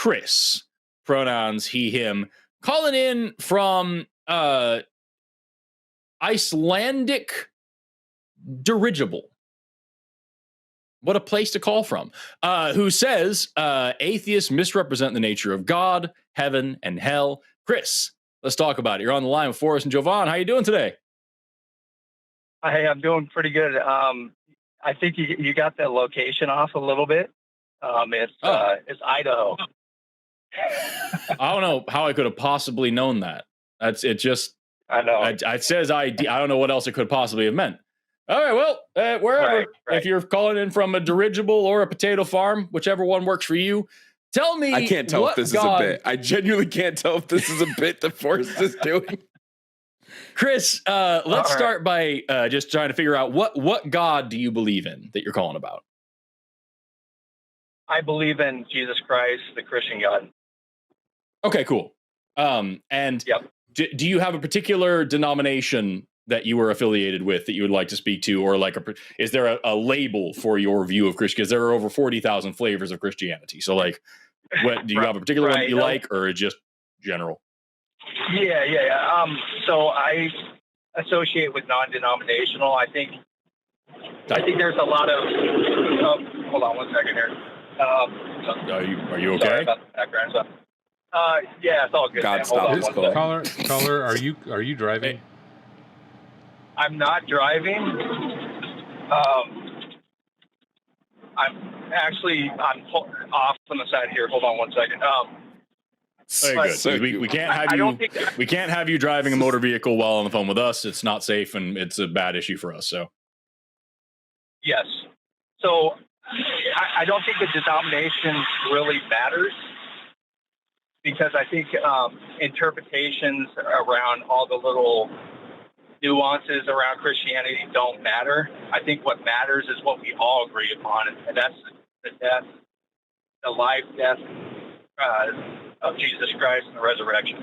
Chris, pronouns he, him, calling in from Icelandic dirigible. What a place to call from. Who says atheists misrepresent the nature of God, heaven, and hell. Chris, let's talk about it. You're on the line with FORREST and Jovan. How you doing today? Hey, I'm doing pretty good. I think you got the location off a little bit. It's Idaho. I don't know how I could have possibly known that. I know. It says ID. I don't know what else it could possibly have meant. All right, well, wherever. Right. If you're calling in from a dirigible or a potato farm, whichever one works for you, tell me. I can't tell if this is a bit. I genuinely can't tell if this is a bit that FORREST is doing. Chris, let's start by just trying to figure out what God do you believe in that you're calling about? I believe in Jesus Christ, the Christian God. Okay, cool. And yep. Do you have a particular denomination that you are affiliated with that you would like to speak to, or like is there a label for your view of Christianity? Because there are over 40,000 flavors of Christianity. So, like, what do you have a particular one that you like, or just general? Yeah. So I associate with non-denominational. I think there's a lot of. Hold on 1 second here. Are you okay? Sorry about the background stuff. Yeah, it's all good. God, stop this call. Caller, are you driving? I'm not driving. I'm off on the side here. Hold on 1 second. Very good. So we can't have you. We can't have you driving a motor vehicle while on the phone with us. It's not safe, and it's a bad issue for us. So. Yes. So I don't think the denomination really matters, because I think interpretations around all the little nuances around Christianity don't matter. I think what matters is what we all agree upon, and that's the life, death of Jesus Christ and the resurrection.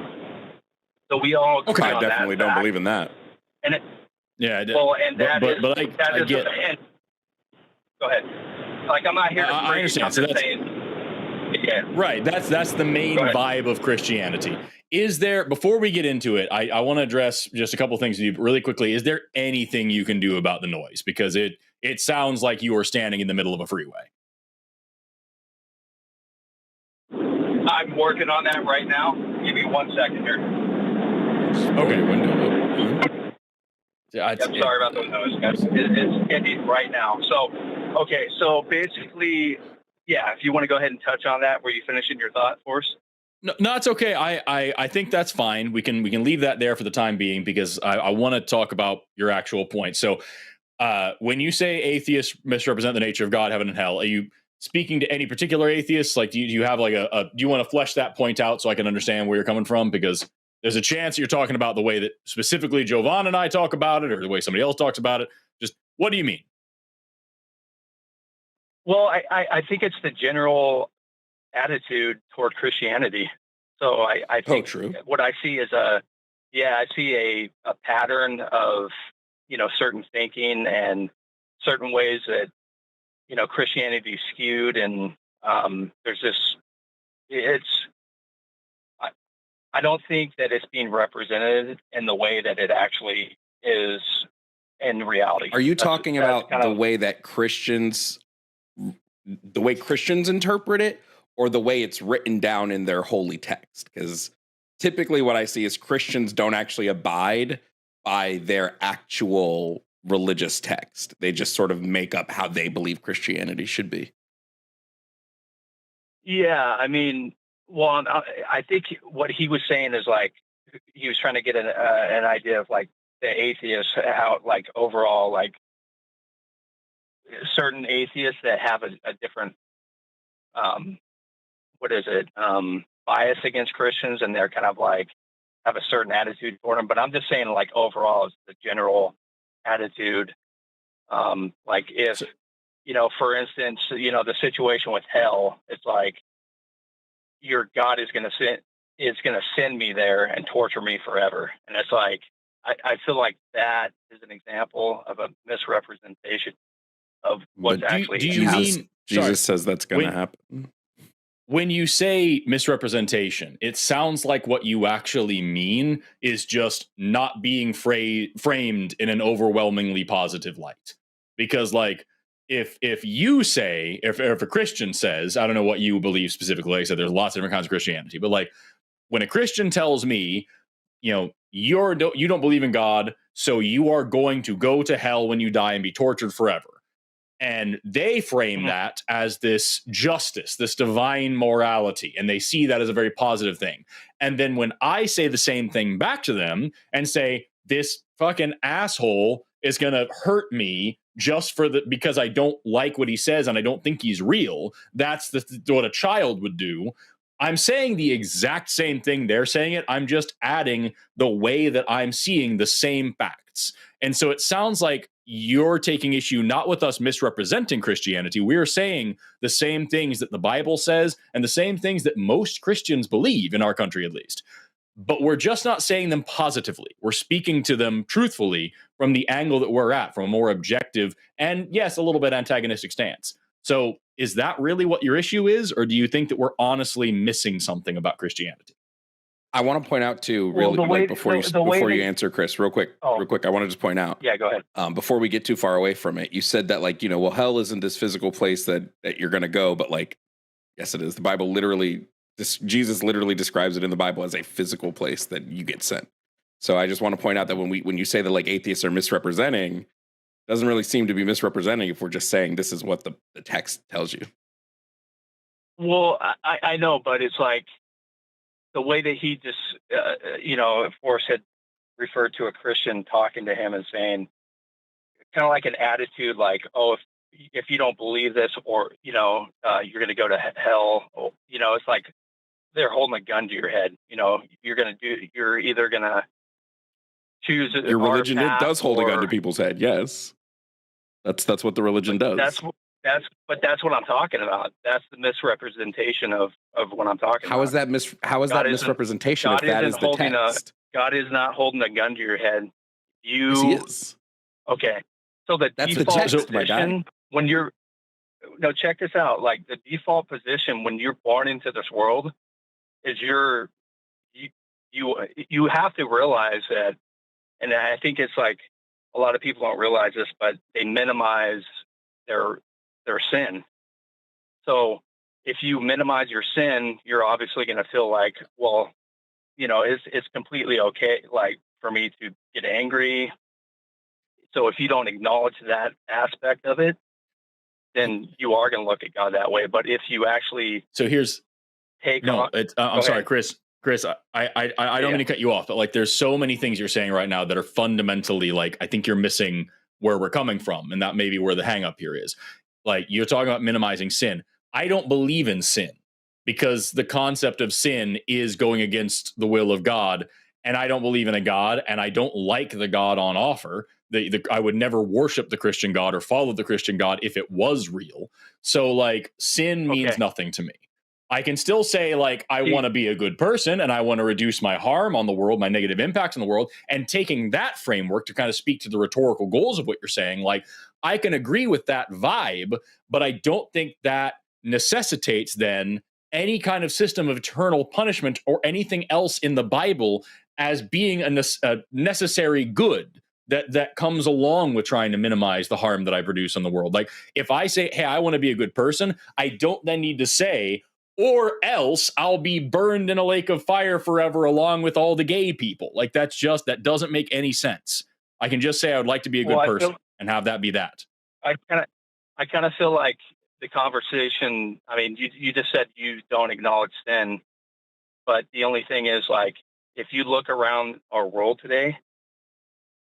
So we all agree on that. I definitely don't believe in that. And it, yeah, well, and that is. But I get. Go ahead. Like, I'm not here to. I understand. So that's right. That's the main vibe of Christianity. Is there, before we get into it, I want to address just a couple things with you really quickly. Is there anything you can do about the noise? Because it sounds like you are standing in the middle of a freeway. I'm working on that right now. Give me 1 second here. Okay. I'm sorry about the noise, guys. It's ending right now. So, okay. So basically, yeah, if you want to go ahead and touch on that, were you finishing your thought for us? No, it's okay. I think that's fine. We can leave that there for the time being, because I want to talk about your actual point. So when you say atheists misrepresent the nature of God, heaven, and hell, are you speaking to any particular atheists? Like, do you have like do you want to flesh that point out so I can understand where you're coming from? Because there's a chance you're talking about the way that specifically Jovan and I talk about it, or the way somebody else talks about it. Just what do you mean? Well, I think it's the general attitude toward Christianity. So I think what I see is I see a pattern of, certain thinking and certain ways that, Christianity is skewed, and there's this, I don't think that it's being represented in the way that it actually is in reality. Are you talking about the way that Christians interpret it, or the way it's written down in their holy text? Because typically what I see is Christians don't actually abide by their actual religious text. They just sort of make up how they believe Christianity should be. Yeah, I mean, well, I think what he was saying is, like, he was trying to get an idea of, like, the atheists, how, like, overall, like, certain atheists that have a different bias against Christians, and they're kind of like have a certain attitude for them. But I'm just saying, like, overall, it's the general attitude. Like, if, for instance, the situation with hell, it's like, your God is going to send me there and torture me forever. And it's like, I feel like that is an example of a misrepresentation of what's actually Jesus says that's going to happen. when you say misrepresentation, it sounds like what you actually mean is just not being framed in an overwhelmingly positive light. Because, like, if you say, if a Christian says, I don't know what you believe specifically. Like I said, there's lots of different kinds of Christianity, but like when a Christian tells me, you don't believe in God, so you are going to go to hell when you die and be tortured forever. And they frame that as this justice, this divine morality, and they see that as a very positive thing. And then when I say the same thing back to them and say, this fucking asshole is going to hurt me just because I don't like what he says and I don't think he's real, that's what a child would do. I'm saying the exact same thing they're saying it. I'm just adding the way that I'm seeing the same facts. And so it sounds like you're taking issue not with us misrepresenting Christianity. We're saying the same things that the Bible says and the same things that most Christians believe in our country, at least. But we're just not saying them positively. We're speaking to them truthfully from the angle that we're at, from a more objective and, yes, a little bit antagonistic stance. So is that really what your issue is? Or do you think that we're honestly missing something about Christianity? I want to point out too, Well, really, before you answer, Chris, real quick, I want to just point out. Yeah, go ahead. Before we get too far away from it, you said that well, hell isn't this physical place that you're going to go, but like, yes, it is. The Bible Jesus literally describes it in the Bible as a physical place that you get sent. So I just want to point out that when you say that like atheists are misrepresenting, it doesn't really seem to be misrepresenting if we're just saying this is what the text tells you. Well, I know, but it's like, the way that he just, FORREST had referred to a Christian talking to him and saying, kind of like an attitude like, oh, if you don't believe this, or, you're going to go to hell, it's like they're holding a gun to your head. You're either going to choose your religion. It does hold a gun to people's head. Yes. That's what the religion does. That's what I'm talking about. That's the misrepresentation of what I'm talking about. How is that misrepresentation if that is the text? God is not holding a gun to your head. Yes, he is. Okay. So that's default the text, position when you're check this out. Like the default position when you're born into this world is you have to realize that, and I think it's like a lot of people don't realize this, but they minimize their sin. So if you minimize your sin, you're obviously going to feel like, well, it's completely okay, like for me to get angry. So if you don't acknowledge that aspect of it, then you are going to look at God that way. But if you actually I'm sorry, Chris, I don't mean to cut you off, but like there's so many things you're saying right now that are fundamentally like, I think you're missing where we're coming from. And that may be where the hang up here is. Like you're talking about minimizing sin. I don't believe in sin because the concept of sin is going against the will of God. And I don't believe in a God, and I don't like the God on offer. I would never worship the Christian God or follow the Christian God if it was real. So like sin means nothing to me. I can still say like, I want to be a good person and I want to reduce my harm on the world, my negative impacts on the world. And taking that framework to kind of speak to the rhetorical goals of what you're saying, like I can agree with that vibe, but I don't think that necessitates then any kind of system of eternal punishment or anything else in the Bible as being a necessary good that comes along with trying to minimize the harm that I produce on the world. Like if I say, hey, I want to be a good person, I don't then need to say, or else I'll be burned in a lake of fire forever along with all the gay people. Like that doesn't make any sense. I can just say I would like to be a good person and have that be that. I kind of feel like the conversation, I mean, you just said you don't acknowledge sin, but the only thing is like, if you look around our world today,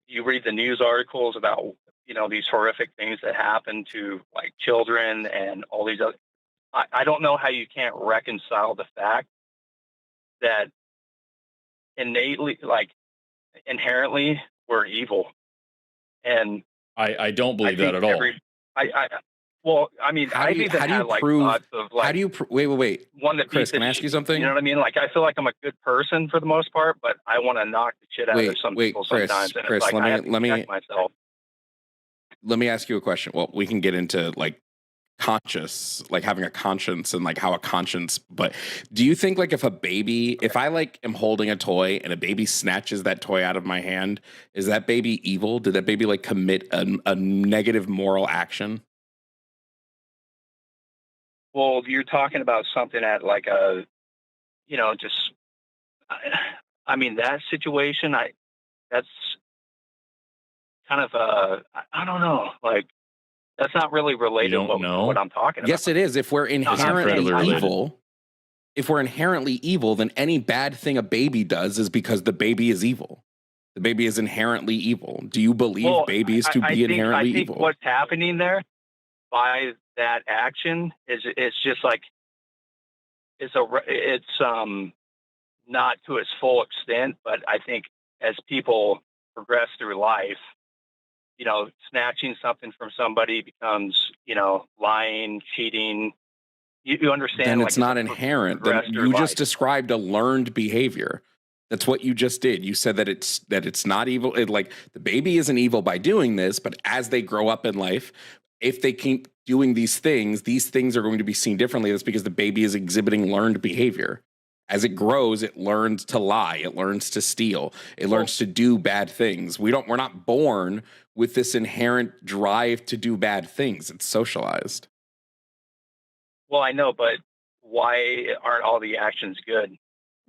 you read the news articles about, these horrific things that happen to like children and all these other, I don't know how you can't reconcile the fact that inherently we're evil. And I don't believe that at all. Well, I mean, how do you prove? Wait. One that Chris, can I ask you something? You know what I mean? Like, I feel like I'm a good person for the most part, but I want to knock the shit out of some people sometimes. And Chris, it's like, let me ask you a question. Well, we can get into like conscious, like having a conscience and like how a conscience. But do you think like if I like am holding a toy and a baby snatches that toy out of my hand, is that baby evil? Did that baby like commit a negative moral action? Well, you're talking about something at like a, just, I mean, that situation, that's kind of I don't know, like, that's not really related to what I'm talking about. Yes, it is. If we're inherently evil, then any bad thing a baby does is because the baby is evil. The baby is inherently evil. Do you believe babies to be inherently evil? What's happening there by that action is it's just like it's not to its full extent, but I think as people progress through life, snatching something from somebody becomes, lying, cheating. You understand? Then it's not inherent. Then you just described a learned behavior. That's what you just did. You said that it's not evil. Like the baby isn't evil by doing this, but as they grow up in life, if they keep doing these things are going to be seen differently. That's because the baby is exhibiting learned behavior. As it grows, it learns to lie. It learns to steal. It learns to do bad things. We're not born with this inherent drive to do bad things. It's socialized. Well, I know, but why aren't all the actions good?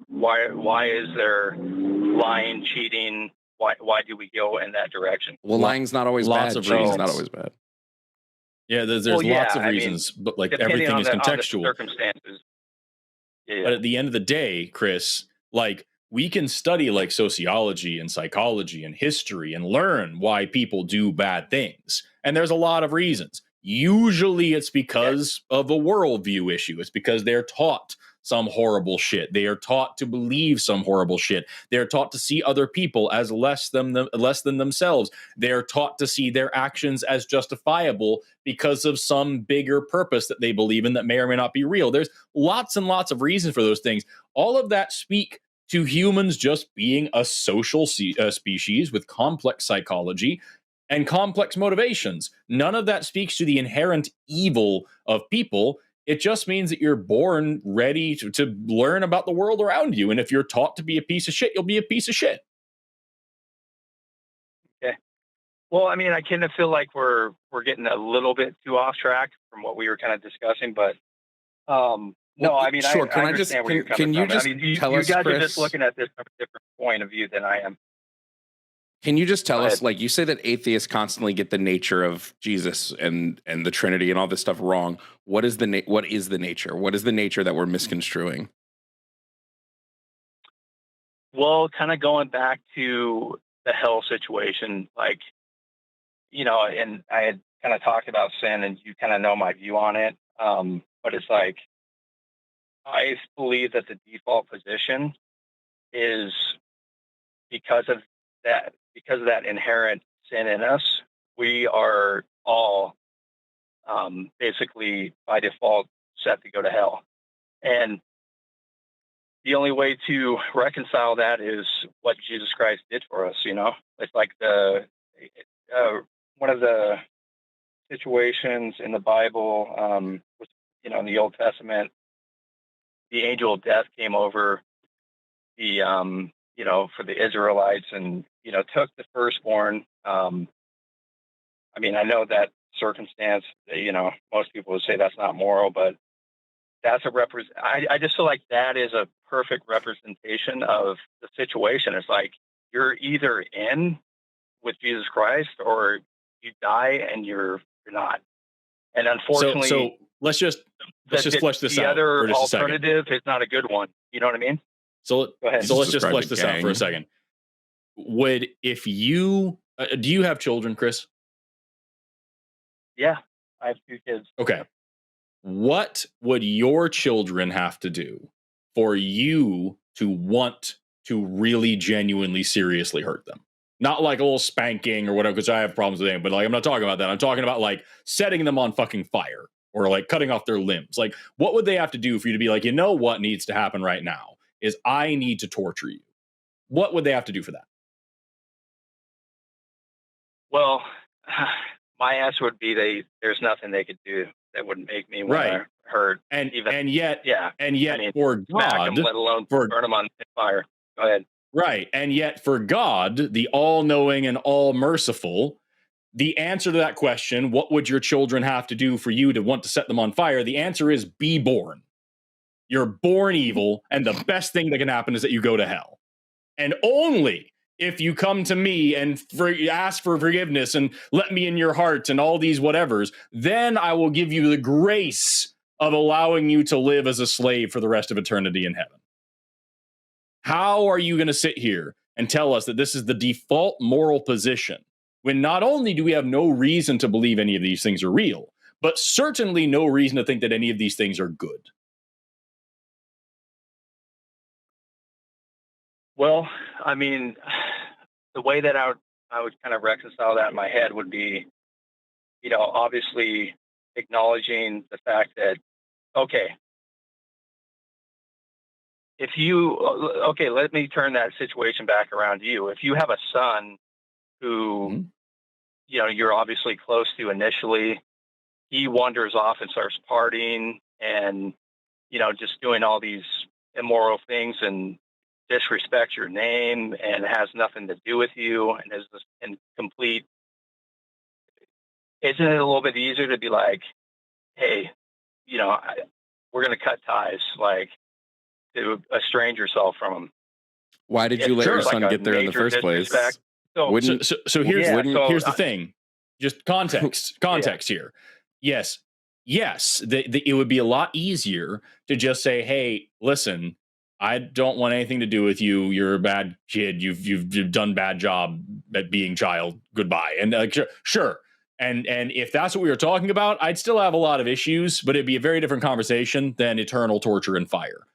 Why is there lying, cheating? Why do we go in that direction? Well, lying's not always lots bad. of reasons. Not always bad. Yeah, there's lots of reasons, but like everything is contextual. Circumstances. Yeah. But at the end of the day, Chris, like we can study like sociology and psychology and history and learn why people do bad things. And there's a lot of reasons. Usually it's because of a worldview issue. It's because they're taught some horrible shit. They are taught to believe some horrible shit. They're taught to see other people as less than themselves. They're taught to see their actions as justifiable because of some bigger purpose that they believe in that may or may not be real. There's lots and lots of reasons for those things. All of that speak to humans just being a social species with complex psychology and complex motivations. None of that speaks to the inherent evil of people. It just means that you're born ready to learn about the world around you. And if you're taught to be a piece of shit, you'll be a piece of shit. Okay. Well, I mean, I kind of feel like we're getting a little bit too off track from what we were kind of discussing, but no, I mean, sure. I understand where you're coming from. I mean, you guys are just looking at this from a different point of view than I am. Can you just tell us, like you say that atheists constantly get the nature of Jesus and the Trinity and all this stuff wrong. What is the nature? What is the nature that we're misconstruing? Well, kind of going back to the hell situation, like, and I had kind of talked about sin and you kind of know my view on it. But it's like, I believe that the default position is because of that inherent sin in us, we are all basically by default set to go to hell. And the only way to reconcile that is what Jesus Christ did for us. It's like one of the situations in the Bible, in the Old Testament, the angel of death came over the for the Israelites and, took the firstborn. I mean, I know that circumstance, most people would say that's not moral, but that's I just feel like that is a perfect representation of the situation. It's like you're either in with Jesus Christ or you die and you're not. And unfortunately, so let's just flesh this out. The other for just alternative is not a good one. You know what I mean? So go ahead. So let's just flesh this out for a second. If you do you have children, Chris? Yeah, I have 2 kids. Okay. What would your children have to do for you to want to really genuinely seriously hurt them? Not like a little spanking or whatever, because I have problems with it, but like I'm not talking about that. I'm talking about like setting them on fucking fire or like cutting off their limbs. Like what would they have to do for you to be like, what needs to happen right now is I need to torture you? What would they have to do for that? Well, my answer would be there's nothing they could do. that would make me want Right. to hurt. And Even, and yet yeah, and yet I mean, for smack God, them, let alone for burn them on fire. Go ahead. right, and yet for God, the all-knowing and all-merciful, the answer to that question, what would your children have to do for you to want to set them on fire? The answer is be born. You're born evil, and the best thing that can happen is that you go to hell. And only if you come to me and ask for forgiveness and let me in your heart and all these whatevers, then I will give you the grace of allowing you to live as a slave for the rest of eternity in heaven. How are you going to sit here and tell us that this is the default moral position when not only do we have no reason to believe any of these things are real, but certainly no reason to think that any of these things are good? Well, I mean, the way that I would kind of reconcile that in my head would be, obviously acknowledging the fact that, okay, let me turn that situation back around to you. If you have a son who, you're obviously close to initially, he wanders off and starts partying and, just doing all these immoral things and disrespects your name and has nothing to do with you and is in complete. Isn't it a little bit easier to be like, hey, we're going to cut ties, like to estrange yourself from him? Why did you let your son get there in the first place? So here's the thing. Just context here. Yes, it would be a lot easier to just say, hey, listen, I don't want anything to do with you. You're a bad kid. You've done bad job at being child. Goodbye. And sure. And if that's what we were talking about, I'd still have a lot of issues, but it'd be a very different conversation than eternal torture and fire.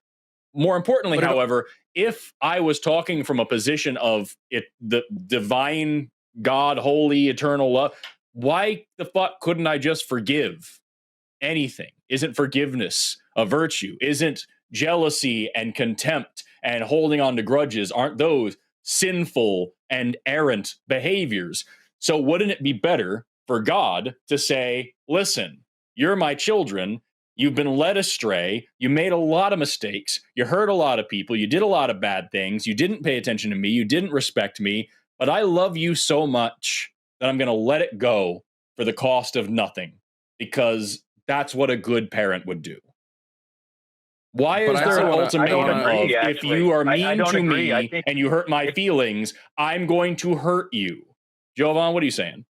More importantly, however, if I was talking from a position of the divine God, holy, eternal love, why the fuck couldn't I just forgive anything? Isn't forgiveness a virtue? Isn't jealousy and contempt and holding on to grudges, aren't those sinful and errant behaviors? So wouldn't it be better for God to say, listen, you're my children. You've been led astray. You made a lot of mistakes. You hurt a lot of people. You did a lot of bad things. You didn't pay attention to me. You didn't respect me. But I love you so much that I'm going to let it go for the cost of nothing, because that's what a good parent would do. Why is there an ultimatum of, if you are mean to me and you hurt my feelings, I'm going to hurt you? Jovan, what are you saying?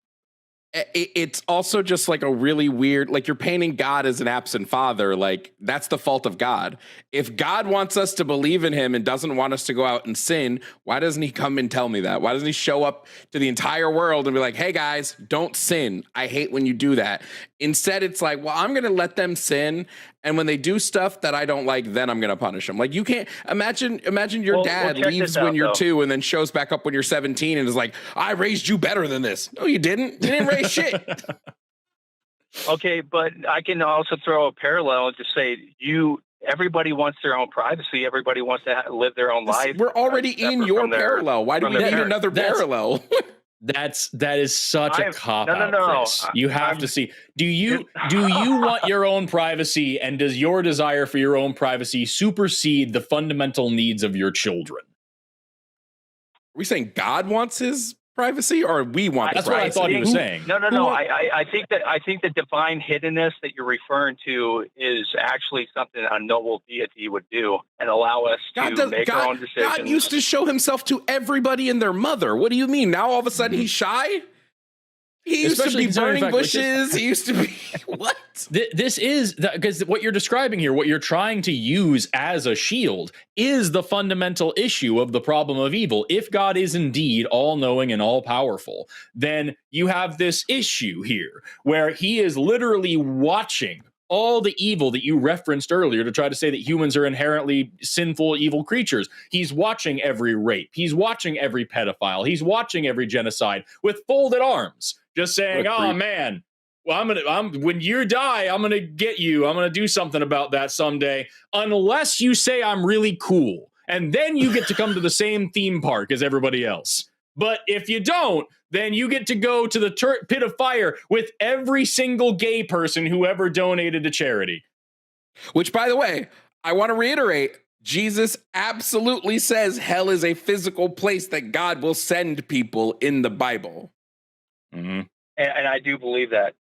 It's also just like a really weird, like you're painting God as an absent father. Like that's the fault of God. If God wants us to believe in him and doesn't want us to go out and sin, why doesn't he come and tell me that? Why doesn't he show up to the entire world and be like, hey guys, don't sin. I hate when you do that. Instead, it's like, well, I'm going to let them sin. And when they do stuff that I don't like, then I'm going to punish them. Like you can't imagine your dad leaves when you're 2 and then shows back up when you're 17 and is like, I raised you better than this. No, you didn't. You didn't raise shit. Okay, but I can also throw a parallel and just say everybody wants their own privacy. Everybody wants to live their own life. We're already in your parallel. Why do we need another parallel? That is such a cop out. No. You have to see. Do you want your own privacy, and does your desire for your own privacy supersede the fundamental needs of your children? Are we saying God wants his privacy, or we want? That's what I thought he was saying. No. I think the divine hiddenness that you're referring to is actually something a noble deity would do and allow us to make our own decisions. God used to show himself to everybody and their mother. What do you mean? Now all of a sudden he's shy? He used to be burning bushes. He used to be what? This is because what you're describing here, what you're trying to use as a shield, is the fundamental issue of the problem of evil. If God is indeed all-knowing and all-powerful, then you have this issue here where he is literally watching all the evil that you referenced earlier to try to say that humans are inherently sinful, evil creatures. He's watching every rape. He's watching every pedophile. He's watching every genocide with folded arms, just saying, "Oh man, well, when you die, I'm gonna get you. I'm gonna do something about that someday." Unless you say I'm really cool, and then you get to come to the same theme park as everybody else. But if you don't, then you get to go to the pit of fire with every single gay person who ever donated to charity. Which, by the way, I want to reiterate, Jesus absolutely says hell is a physical place that God will send people in the Bible. Mm-hmm. And I do believe that.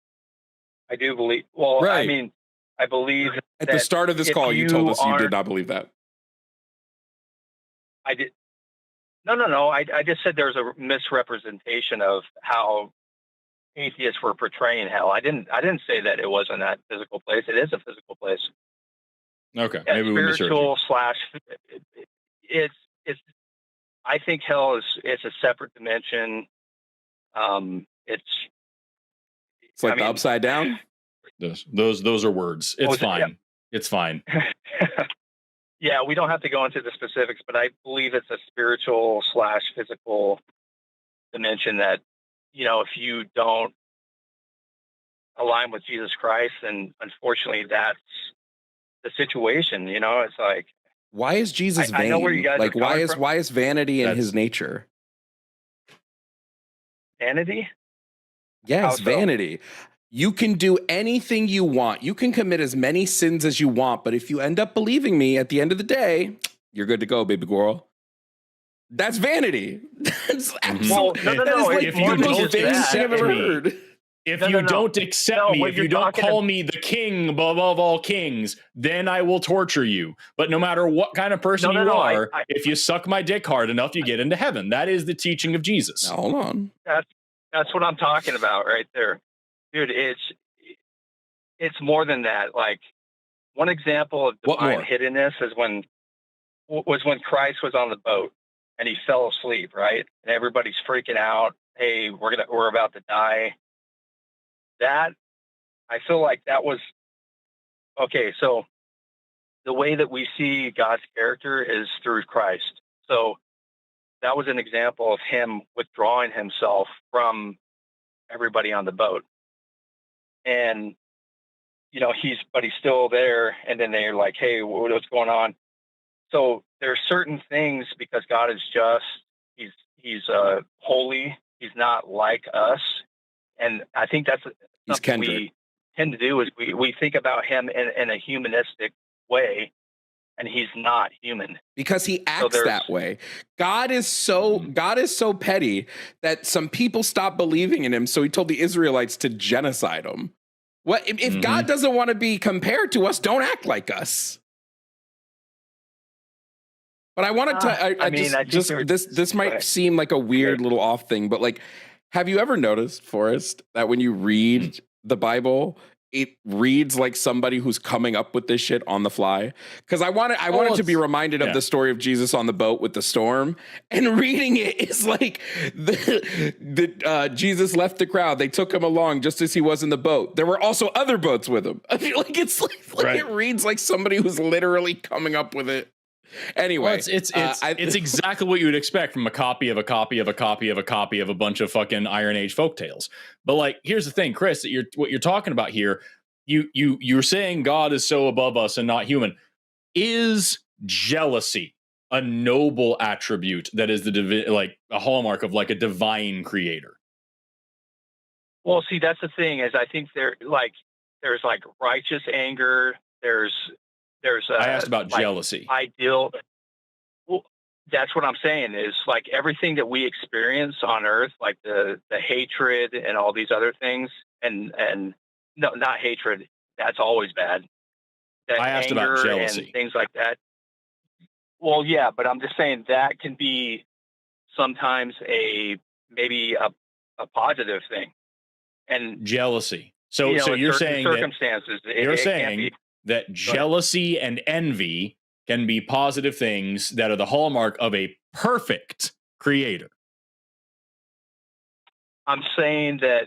I do believe. Well, Right. I mean, I believe at the start of this call, you told us you did not believe that. I did. No. I just said there's a misrepresentation of how atheists were portraying hell. I didn't say that it wasn't that physical place. It is a physical place. Okay, maybe we misheard spiritual / it's. I think hell is a separate dimension. It's like the upside down. Those are words. It's fine. Yeah. It's fine. Yeah, we don't have to go into the specifics, but I believe it's a spiritual / physical dimension that, if you don't align with Jesus Christ, then unfortunately that's the situation. It's like, why is Jesus vain? I know where you guys like, are why is vanity in his nature? Vanity? Yes, vanity. You can do anything you want. You can commit as many sins as you want, but if you end up believing me at the end of the day, you're good to go, baby girl. That's vanity. That's absolutely. Well, no. If you don't accept me, if you don't accept me, if you don't call me the king above all kings, then I will torture you. But no matter what kind of person you are, if you suck my dick hard enough, you get into heaven. That is the teaching of Jesus. Now, hold on. That's what I'm talking about right there. Dude, it's more than that. Like, one example of divine hiddenness is when Christ was on the boat and he fell asleep, right? And everybody's freaking out. Hey, we're about to die. That, I feel like that was okay. So the way that we see God's character is through Christ. So that was an example of him withdrawing himself from everybody on the boat. And, he's still there. And then they're like, hey, what's going on? So there's certain things, because God is just, he's holy. He's not like us. And I think that's something we tend to do is we think about him in a humanistic way, and he's not human because he acts that way. God is so petty that some people stopped believing in him. So he told the Israelites to genocide them. What if God doesn't want to be compared to us? Don't act like us. But I want to. This might seem like a weird little off thing, but like, have you ever noticed, Forrest, that when you read the Bible, it reads like somebody who's coming up with this shit on the fly? Because I wanted to be reminded of the story of Jesus on the boat with the storm, and reading it is like Jesus left the crowd. They took him along just as he was in the boat. There were also other boats with him. I feel like it's like it reads like somebody who's literally coming up with it. Anyway, it's exactly what you would expect from a copy of a copy of a copy of a copy of a bunch of fucking Iron Age folktales. But like, here's the thing, Chris, that what you're talking about here, you're saying God is so above us and not human. Is jealousy a noble attribute that is like a hallmark of like a divine creator? Well, see, that's the thing is I think there's like righteous anger. There's I asked about jealousy. Ideal. Well, that's what I'm saying is like everything that we experience on earth, like the hatred and all these other things, and no, not hatred. That's always bad. That I asked about jealousy and things like that. Well, yeah, but I'm just saying that can be sometimes maybe a positive thing. And jealousy. So you're saying circumstances. You're saying that jealousy and envy can be positive things that are the hallmark of a perfect creator. I'm saying that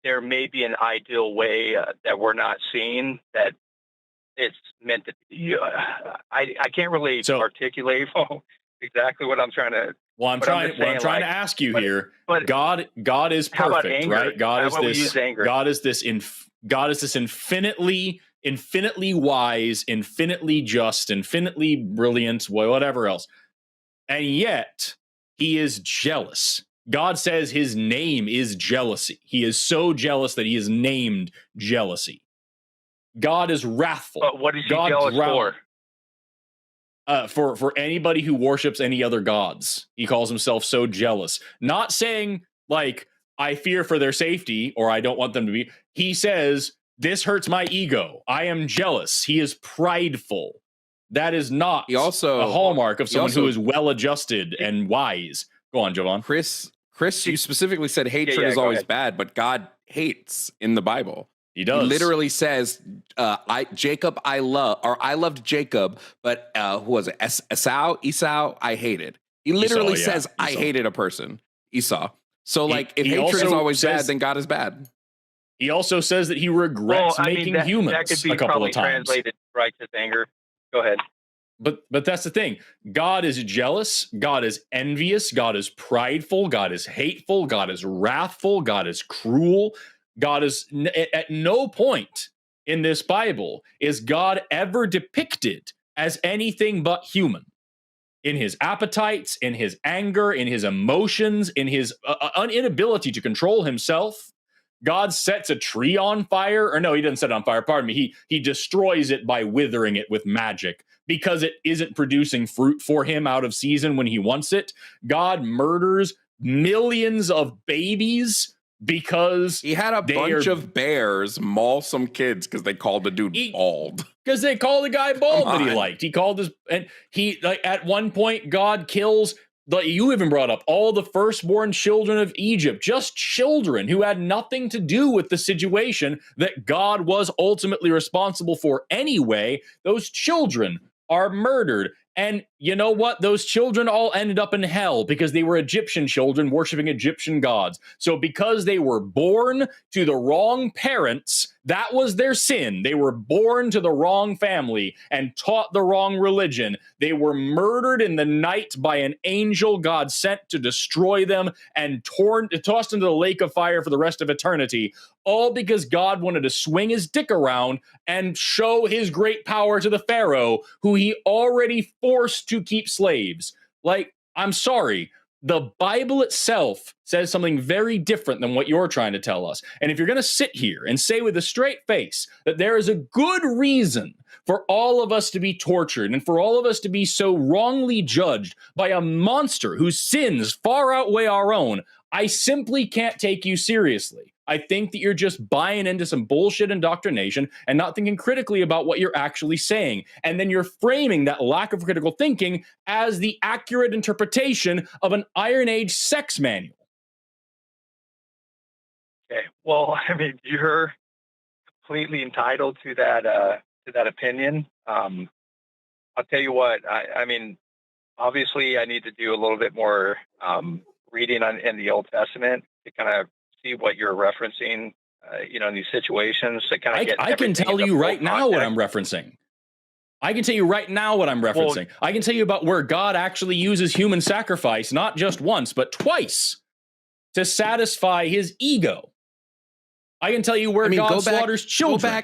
there may be an ideal way that we're not seeing that it's meant to be. I can't really articulate exactly what I'm trying to. Well, I'm trying to ask you here. But God is perfect, right? God is this infinitely wise, infinitely just, infinitely brilliant, whatever else. And yet He is jealous. God says his name is jealousy. He is so jealous that he is named jealousy. God is wrathful. But what is he God jealous for? For anybody who worships any other gods. He calls himself so jealous. Not saying like I fear for their safety or I don't want them to be. He says this hurts my ego. I am jealous. He is prideful. That is not He also a hallmark of someone also- who is well-adjusted and wise. Go on, Jovan. Chris, you specifically said hatred is go always ahead. bad, but God hates in the Bible. He does. He literally says, I loved Jacob, but who was it? Esau, I hated. He literally says, I hated a person, Esau. So, like, if hatred is always bad, then God is bad. He also says that he regrets making humans that could be a couple of times. Translated righteous anger. Go ahead. But that's the thing. God is jealous. God is envious. God is prideful. God is hateful. God is wrathful. God is cruel. God is at no point in this Bible is God ever depicted as anything but human. In his appetites, in his anger, in his emotions, in his inability to control himself. God sets a tree on fire, or no, he doesn't set it on fire, pardon me. He destroys it by withering it with magic because it isn't producing fruit for him out of season when he wants it. God murders millions of babies because he had a bunch of bears maul some kids because they called the dude bald. Because they called the guy bald that he liked. He called his, and he, like, at one point, God kills, like you even brought up, all the firstborn children of Egypt, just children who had nothing to do with the situation that God was ultimately responsible for anyway. Those children are murdered. And you know what? Those children all ended up in hell because they were Egyptian children worshiping Egyptian gods. So because they were born to the wrong parents, that was their sin. They were born to the wrong family and taught the wrong religion. They were murdered in the night by an angel God sent to destroy them and tossed into the lake of fire for the rest of eternity. All because God wanted to swing his dick around and show his great power to the Pharaoh, who he already forced to keep slaves. Like, I'm sorry. The Bible itself says something very different than what you're trying to tell us. And if you're going to sit here and say with a straight face that there is a good reason for all of us to be tortured and for all of us to be so wrongly judged by a monster whose sins far outweigh our own, I simply can't take you seriously. I think that you're just buying into some bullshit indoctrination and not thinking critically about what you're actually saying. And then you're framing that lack of critical thinking as the accurate interpretation of an Iron Age sex manual. Okay. Well, I mean, you're completely entitled to that opinion. I'll tell you what. I mean, obviously, I need to do a little bit more reading in the Old Testament to kind of see what you're referencing, in these situations. To kind of get. I can tell you right now what I'm referencing. I can tell you right now what I'm referencing. Well, I can tell you about where God actually uses human sacrifice, not just once, but twice, to satisfy his ego. I can tell you where God slaughters children.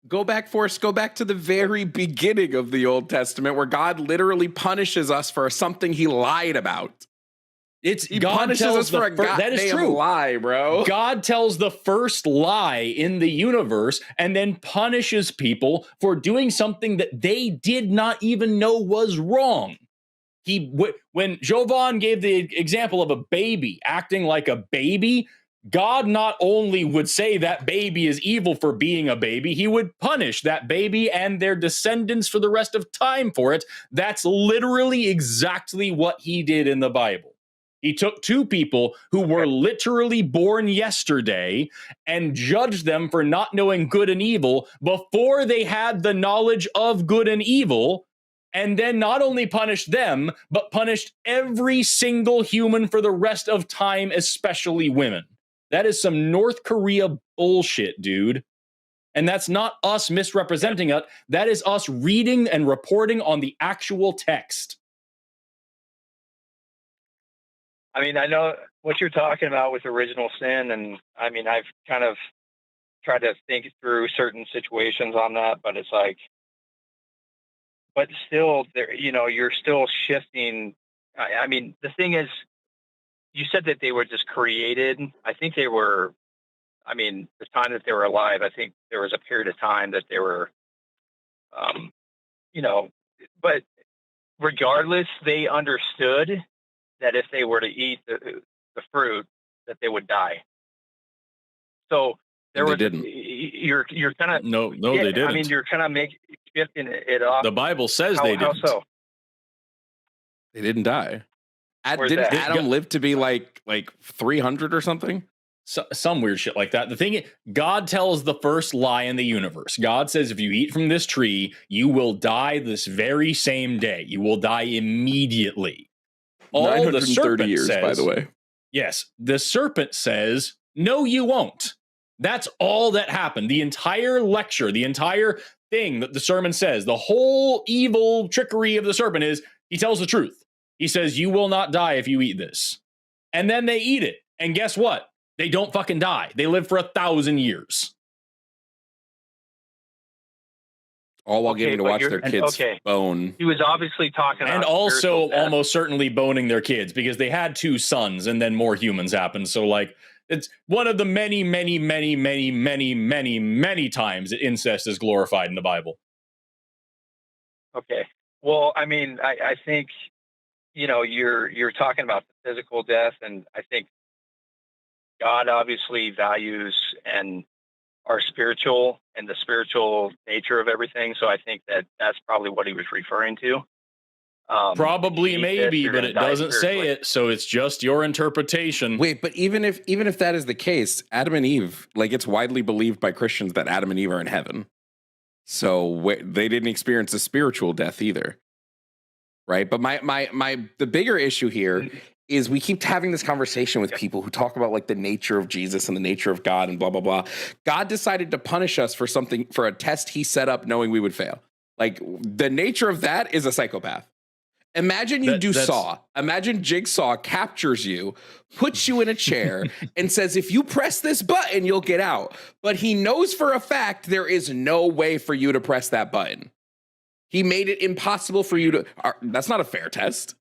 Go back, Forrest. Go back to the very beginning of the Old Testament where God literally punishes us for something he lied about. He punishes us for a goddamn lie, bro. God tells the first lie in the universe and then punishes people for doing something that they did not even know was wrong. When Jovan gave the example of a baby acting like a baby, God not only would say that baby is evil for being a baby, he would punish that baby and their descendants for the rest of time for it. That's literally exactly what he did in the Bible. He took two people who were literally born yesterday and judged them for not knowing good and evil before they had the knowledge of good and evil, and then not only punished them, but punished every single human for the rest of time, especially women. That is some North Korea bullshit, dude. And that's not us misrepresenting it. That is us reading and reporting on the actual text. I mean, I know what you're talking about with original sin, and I mean, I've kind of tried to think through certain situations on that, but it's like, but still, there, you're still shifting I mean, the thing is, you said that they were just created. I think they were. I mean, the time that they were alive, I think there was a period of time that they were, um, you know, but regardless, they understood that if they were to eat the fruit, that they would die. So there And they was didn't. you're kind of No, yeah, they didn't. I mean, you're kind of shifting it off. The Bible says How, they how didn't. so? They didn't die. Where's Didn't that? Adam live to be like 300 or something? Some weird shit like that. The thing is, God tells the first lie in the universe. God says, if you eat from this tree, you will die this very same day. You will die immediately. All the 930 serpent years, says, by the way. yes, the serpent says, no, you won't. That's all that happened. The entire lecture, the entire thing that the sermon says, the whole evil trickery of the serpent is he tells the truth. He says, you will not die if you eat this. And then they eat it. And guess what? They don't fucking die. They live for 1,000 years. All while Okay, getting to but watch their kids bone. He was obviously talking about And also spiritual death. almost certainly boning their kids because they had 2 sons and then more humans happened. So like it's one of the many, many, many, many, many, many, many times that incest is glorified in the Bible. Okay. Well, I mean, I think, you're talking about the physical death, and I think God obviously values and our spiritual and the spiritual nature of everything. So I think that that's probably what he was referring to. Probably, maybe, but it doesn't say it, so it's just your interpretation. Wait, but even if that is the case, Adam and Eve, like it's widely believed by Christians that Adam and Eve are in heaven. So they didn't experience a spiritual death either. Right? But the bigger issue here is we keep having this conversation with people who talk about like the nature of Jesus and the nature of God and blah, blah, blah. God decided to punish us for a test he set up knowing we would fail. Like the nature of that is a psychopath. Imagine you do Saw. Imagine Jigsaw captures you, puts you in a chair, and says, if you press this button, you'll get out. But he knows for a fact there is no way for you to press that button. He made it impossible for you to. That's not a fair test.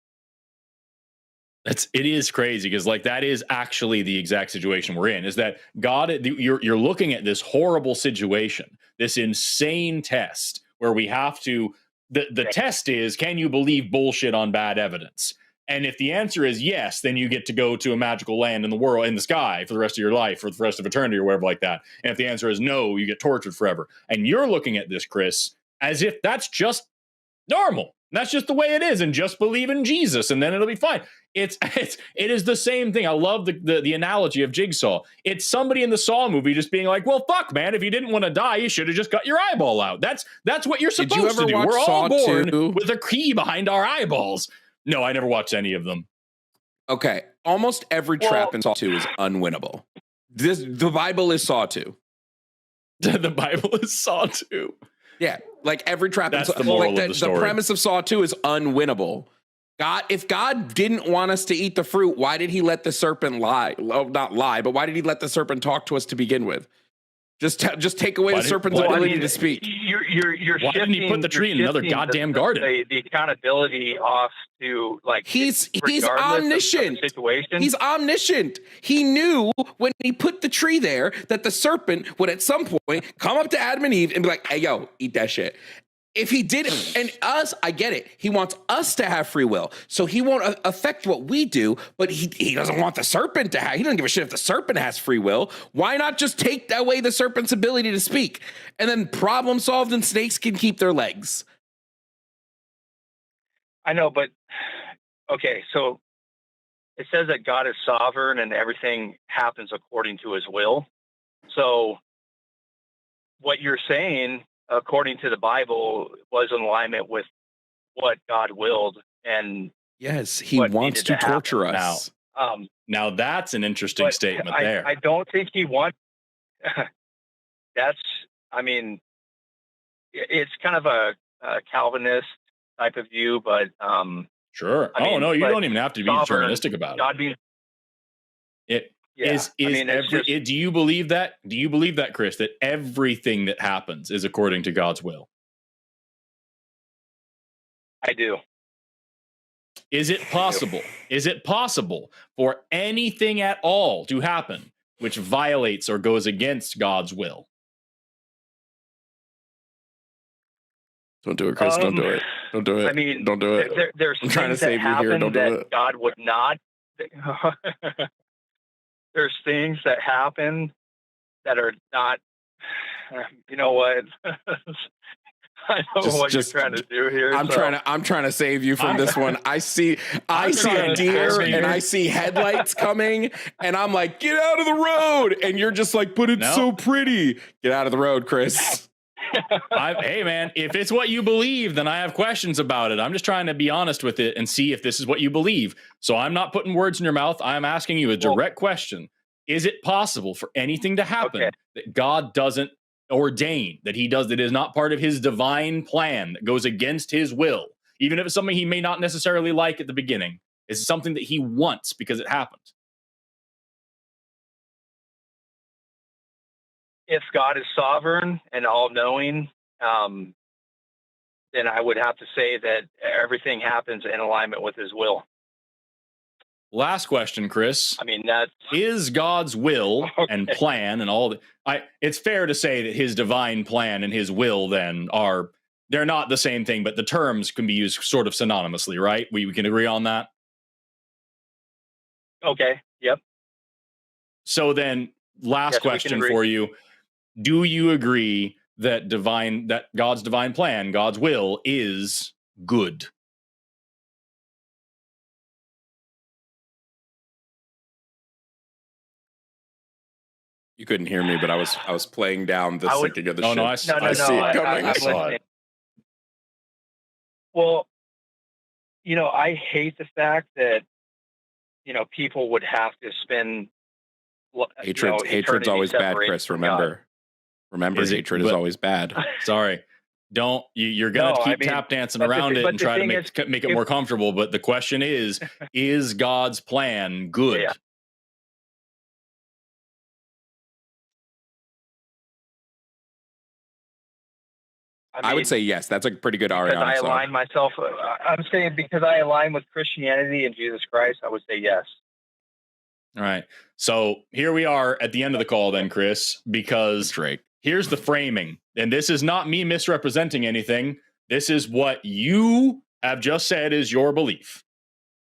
It is crazy because like that is actually the exact situation we're in. Is that God? You're looking at this horrible situation, this insane test where we have to. The test is, can you believe bullshit on bad evidence? And if the answer is yes, then you get to go to a magical land in the world, in the sky for the rest of your life, for the rest of eternity or whatever like that. And if the answer is no, you get tortured forever. And you're looking at this, Chris, as if that's just normal. That's just the way it is, and just believe in Jesus, and then it'll be fine. It is the same thing. I love the analogy of Jigsaw. It's somebody in the Saw movie just being like, "Well, fuck, man, if you didn't want to die, you should have just got your eyeball out." That's what you're supposed to do. We're all born with a key behind our eyeballs. No, I never watched any of them. Okay, almost every trap in Saw 2 is unwinnable. The Bible is Saw 2. The Bible is Saw 2. Yeah, like every trap. That's the moral of the story. The premise of Saw 2 is unwinnable. If God didn't want us to eat the fruit, why did he let the serpent lie? Well, not lie, but why did he let the serpent talk to us to begin with? Just take away the serpent's ability to speak. You're why didn't he put the tree in another goddamn garden? The accountability off to like he's omniscient. He's omniscient. He knew when he put the tree there that the serpent would at some point come up to Adam and Eve and be like, "Hey, yo, eat that shit." If he didn't, and us, I get it. He wants us to have free will, so he won't affect what we do. But he doesn't want the serpent to have. He doesn't give a shit if the serpent has free will. Why not just take away the serpent's ability to speak, and then problem solved, and snakes can keep their legs? I know, but okay. So it says that God is sovereign and everything happens according to His will. So what you're saying, according to the Bible, was in alignment with what God willed, and yes, He wants to torture us. Now that's an interesting statement. There, I don't think He wants. I mean, it's kind of a Calvinist type of view, but sure. No, you don't even have to be deterministic about it. God being it. Yeah. Do you believe that? Do you believe that, Chris, that everything that happens is according to God's will? I do. Is it possible? Is it possible for anything at all to happen which violates or goes against God's will? Don't do it, Chris. Don't do it. Don't do it. I mean, don't do it. There's I'm trying to things that save you here. happen Don't do that it. God would not. There's things that happen that are not. You know what? I know what you're trying to do here. I'm trying to save you from this one. I see a deer and I see headlights coming, and I'm like, get out of the road. And you're just like, but it's so pretty. Get out of the road, Chris. Hey man, if it's what you believe, then I have questions about it. I'm just trying to be honest with it and see if this is what you believe. So I'm not putting words in your mouth. I'm asking you a direct question. Is it possible for anything to happen that God doesn't ordain, that that is not part of his divine plan, that goes against his will, even if it's something he may not necessarily like at the beginning? Is it something that he wants because it happened? If God is sovereign and all-knowing, then I would have to say that everything happens in alignment with his will. Last question, Chris. I mean, is God's will and plan and all that. It's fair to say that his divine plan and his will then they're not the same thing, but the terms can be used sort of synonymously, right? We can agree on that. Okay. Yep. So then, last question for you: do you agree that God's divine plan, God's will, is good? You couldn't hear me, but I was playing down the sinking of the ship. I see it coming. I saw it. Well, I hate the fact that people would have to spend hatred's always bad, Chris. Remember, hatred is always bad. Sorry. Don't you're gonna keep tap dancing around it and try to make it more comfortable. But the question is God's plan good? Yeah. I would say yes. That's a pretty good Ariana I align song. myself. I'm saying because I align with Christianity and Jesus Christ, I would say yes. All right. So here we are at the end of the call then, Chris, because here's the framing. And this is not me misrepresenting anything. This is what you have just said is your belief.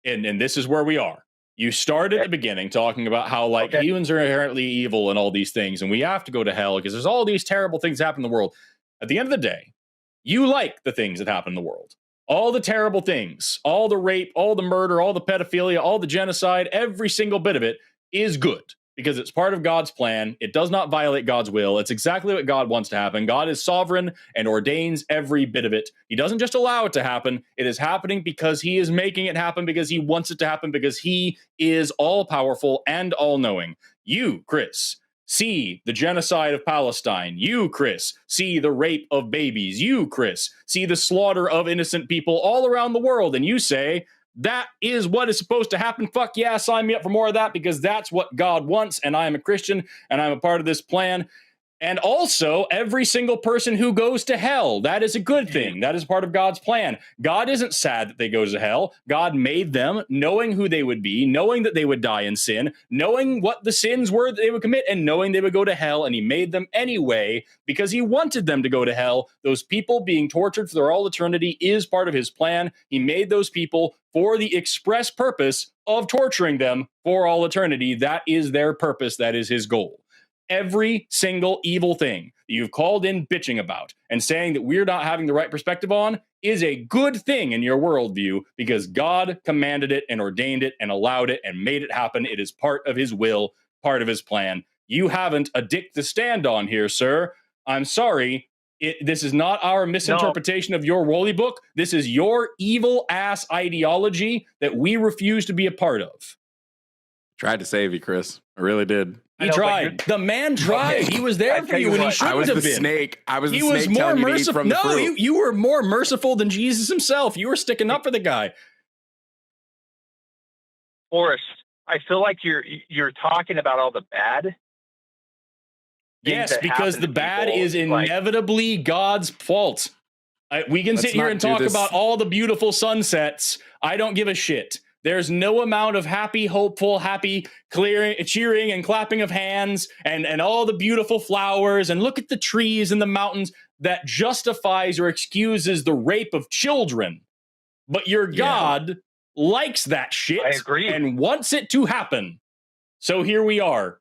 And this is where we are. You started at the beginning talking about how humans are inherently evil and all these things, and we have to go to hell because there's all these terrible things that happen in the world. At the end of the day, you like the things that happen in the world. All the terrible things, all the rape, all the murder, all the pedophilia, all the genocide, every single bit of it is good because it's part of God's plan. It does not violate God's will. It's exactly what God wants to happen. God is sovereign and ordains every bit of it. He doesn't just allow it to happen. It is happening because he is making it happen, because he wants it to happen, because he is all-powerful and all-knowing. You, Chris, see the genocide of Palestine. You, Chris, see the rape of babies. You, Chris, see the slaughter of innocent people all around the world. And you say, that is what is supposed to happen. Fuck yeah, sign me up for more of that because that's what God wants. And I am a Christian and I'm a part of this plan. And also, every single person who goes to hell, that is a good thing. That is part of God's plan. God isn't sad that they go to hell. God made them knowing who they would be, knowing that they would die in sin, knowing what the sins were that they would commit, and knowing they would go to hell. And he made them anyway because he wanted them to go to hell. Those people being tortured for all eternity is part of his plan. He made those people for the express purpose of torturing them for all eternity. That is their purpose. That is his goal. Every single evil thing that you've called in bitching about and saying that we're not having the right perspective on is a good thing in your worldview because God commanded it and ordained it and allowed it and made it happen. It is part of his will, part of his plan. You haven't a dick to stand on here, sir. I'm sorry. This is not our misinterpretation of your Wooly book. This is your evil ass ideology that we refuse to be a part of. Tried to save you, Chris. I really did. He tried. The man tried. He was there for you when he shouldn't have been. Snake. I was the snake. He was more merciful. No, you were more merciful than Jesus himself. You were sticking up for the guy. Forrest, I feel like you're talking about all the bad. Yes, because the bad is inevitably God's fault. We can sit here and talk about all the beautiful sunsets. I don't give a shit. There's no amount of happy, hopeful, happy, cheering and clapping of hands and all the beautiful flowers and look at the trees and the mountains that justifies or excuses the rape of children. But your God likes that shit I agree. and wants it to happen. So here we are.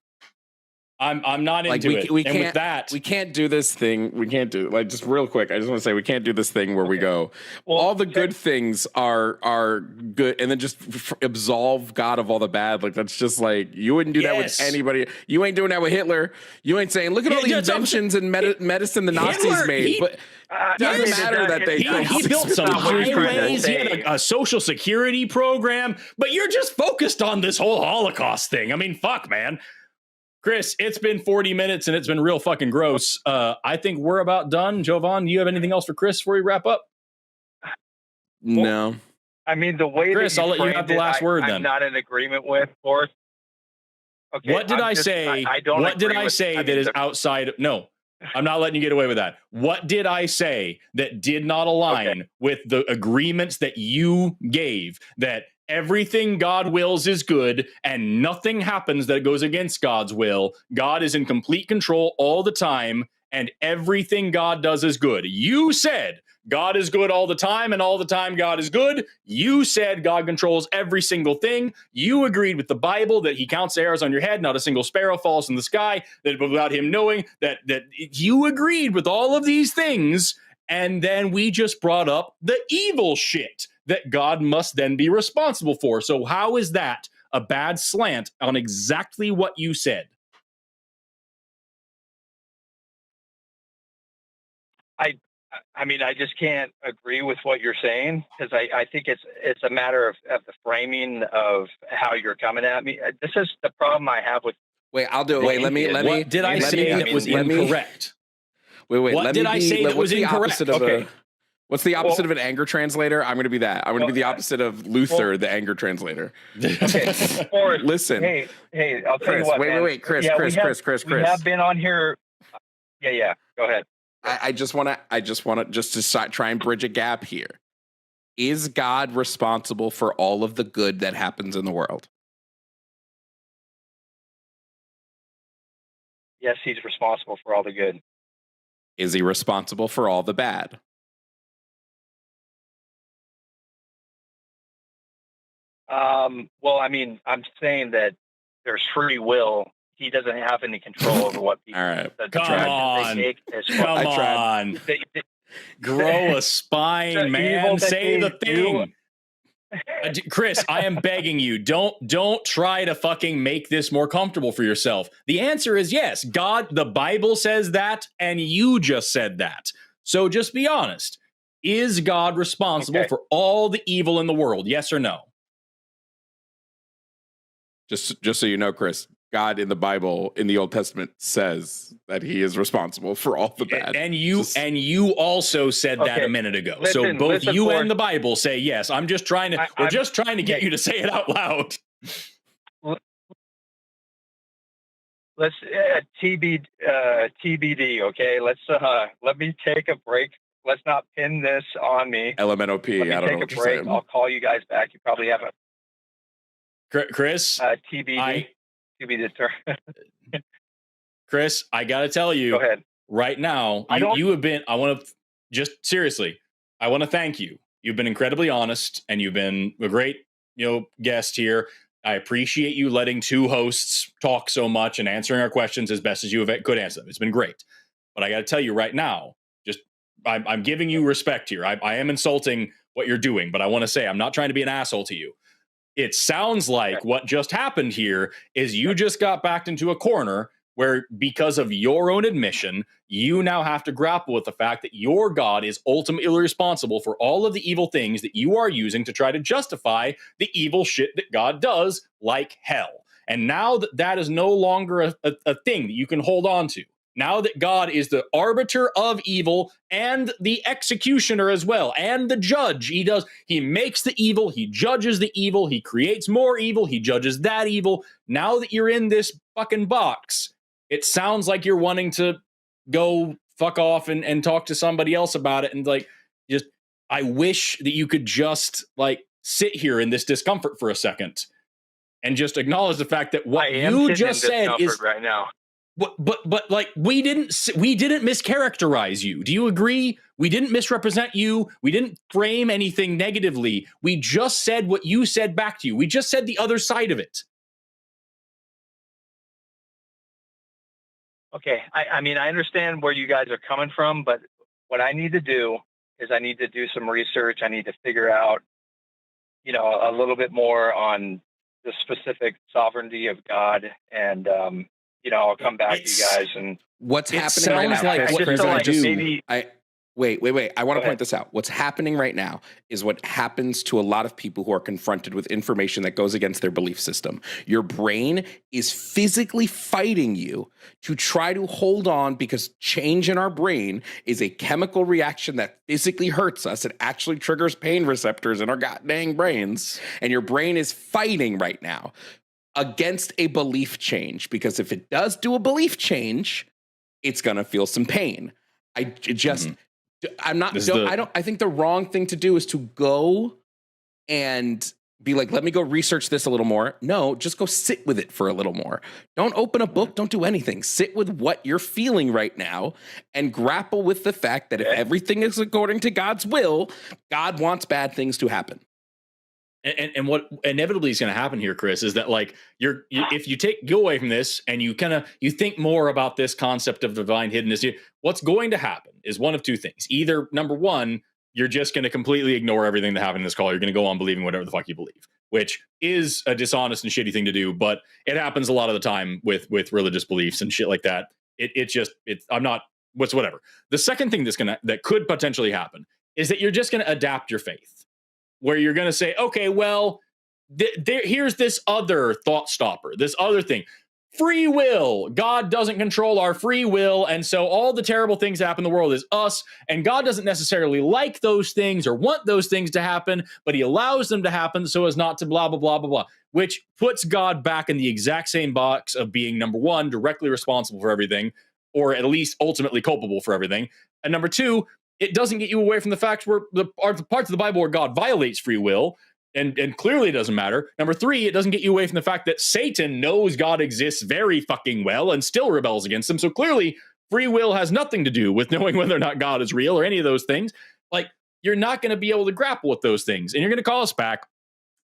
I'm not into it. We and can't, with that, we can't do this thing. We can't do like just real quick. I just want to say we can't do this thing where we go. Well, all the good things are good, and then just absolve God of all the bad. Like that's just like you wouldn't do that with anybody. You ain't doing that with Hitler. You ain't saying look at all the inventions and medicine the Nazis made. But it doesn't matter that they he built some highways. He had a social security program. But you're just focused on this whole Holocaust thing. I mean, fuck, man. Chris, it's been 40 minutes and it's been real fucking gross. I think we're about done. Jovan, do you have anything else for Chris before we wrap up? No. I mean, the way Chris, that I'll let you have the last word then. I'm not in agreement with, Forrest. Okay, what did I say? What did I say that is outside? No, I'm not letting you get away with that. What did I say that did not align with the agreements that you gave? That everything God wills is good and nothing happens that goes against God's will. God is in complete control all the time and everything God does is good. You said God is good all the time and all the time God is good. You said God controls every single thing. You agreed with the Bible that he counts the hairs on your head, not a single sparrow falls in the sky, that without him knowing that you agreed with all of these things. And then we just brought up the evil shit that God must then be responsible for. So how is that a bad slant on exactly what you said? I mean, I just can't agree with what you're saying because I think it's a matter of the framing of how you're coming at me. This is the problem I have with. Wait, I'll do it. Wait, let me. What did I say that was incorrect? Wait. What did I say that was incorrect? Okay. What's the opposite of an anger translator? I'm going to be that. I'm going to be the opposite of Luther, the anger translator. Okay. Listen. Hey, I'll tell you what. Wait, Chris. We have been on here. Yeah. Go ahead. I just want to try and bridge a gap here. Is God responsible for all of the good that happens in the world? Yes, he's responsible for all the good. Is he responsible for all the bad? Well, I mean, I'm saying that there's free will. He doesn't have any control over what people. All right. Come on. Grow a spine, man. Say the thing. Chris, I am begging you, don't try to fucking make this more comfortable for yourself. The answer is yes. God, the Bible says that, and you just said that. So just be honest. Is God responsible for all the evil in the world? Yes or no? Just so you know, Chris, God in the Bible, in the Old Testament, says that he is responsible for all the bad. And you also said that a minute ago. So both you and the Bible say yes. I'm just trying to we're just trying to get you to say it out loud. Let's TBD, okay? Let me take a break. Let's not pin this on me. LMNOP. I don't know what you're saying. I'll call you guys back. You probably have a Chris, TBD. Chris, I gotta tell you, go ahead. Right now, you have been. I want to just seriously. I want to thank you. You've been incredibly honest, and you've been a great, guest here. I appreciate you letting two hosts talk so much and answering our questions as best as you could answer them. It's been great. But I got to tell you right now, I'm giving you respect here. I am insulting what you're doing, but I want to say I'm not trying to be an asshole to you. It sounds like what just happened here is you just got backed into a corner where, because of your own admission, you now have to grapple with the fact that your God is ultimately responsible for all of the evil things that you are using to try to justify the evil shit that God does, like hell. And now that is no longer a thing that you can hold on to. Now that God is the arbiter of evil and the executioner as well, and the judge, he makes the evil, he judges the evil, he creates more evil, he judges that evil. Now that you're in this fucking box, it sounds like you're wanting to go fuck off and talk to somebody else about it. And I wish that you could just sit here in this discomfort for a second and just acknowledge the fact that what I am you sitting just in said is discomfort right now. but like we didn't mischaracterize you. Do you agree? We didn't misrepresent you. We didn't frame anything negatively. We just said what you said back to you. We just said the other side of it. Okay, I mean, I understand where you guys are coming from, but what I need to do is I need to do some research. I need to figure out, a little bit more on the specific sovereignty of God, and I'll come back to you guys. And what's It happening right sounds now, like Chris, what Chris, you're I gonna just- do. maybe Wait. I want Go to point this out. What's happening right now is what happens to a lot of people who are confronted with information that goes against their belief system. Your brain is physically fighting you to try to hold on, because change in our brain is a chemical reaction that physically hurts us. It actually triggers pain receptors in our goddamn brains. And your brain is fighting right now against a belief change, because if it does do a belief change, it's going to feel some pain. I think the wrong thing to do is to go and be like, let me go research this a little more. No, just go sit with it for a little more. Don't open a book. Don't do anything. Sit with what you're feeling right now and grapple with the fact that if everything is according to God's will, God wants bad things to happen. And what inevitably is going to happen here, Chris, is that like if you go away from this and you think more about this concept of divine hiddenness, what's going to happen is one of two things. Either number one, you're just going to completely ignore everything that happened in this call. You're going to go on believing whatever the fuck you believe, which is a dishonest and shitty thing to do, but it happens a lot of the time with religious beliefs and shit like that. I'm not whatever. The second thing that could potentially happen is that you're just going to adapt your faith, where you're going to say, okay, well, here's this other thought stopper, this other thing. Free will. God doesn't control our free will, and so all the terrible things that happen in the world is us, and God doesn't necessarily like those things or want those things to happen, but he allows them to happen so as not to blah, blah, blah, blah, blah, which puts God back in the exact same box of being, number one, directly responsible for everything, or at least ultimately culpable for everything, and number two, it doesn't get you away from the facts where the parts of the Bible where God violates free will, and clearly it doesn't matter. Number three, it doesn't get you away from the fact that Satan knows God exists very fucking well and still rebels against him. So clearly, free will has nothing to do with knowing whether or not God is real or any of those things. Like, you're not going to be able to grapple with those things, and you're going to call us back,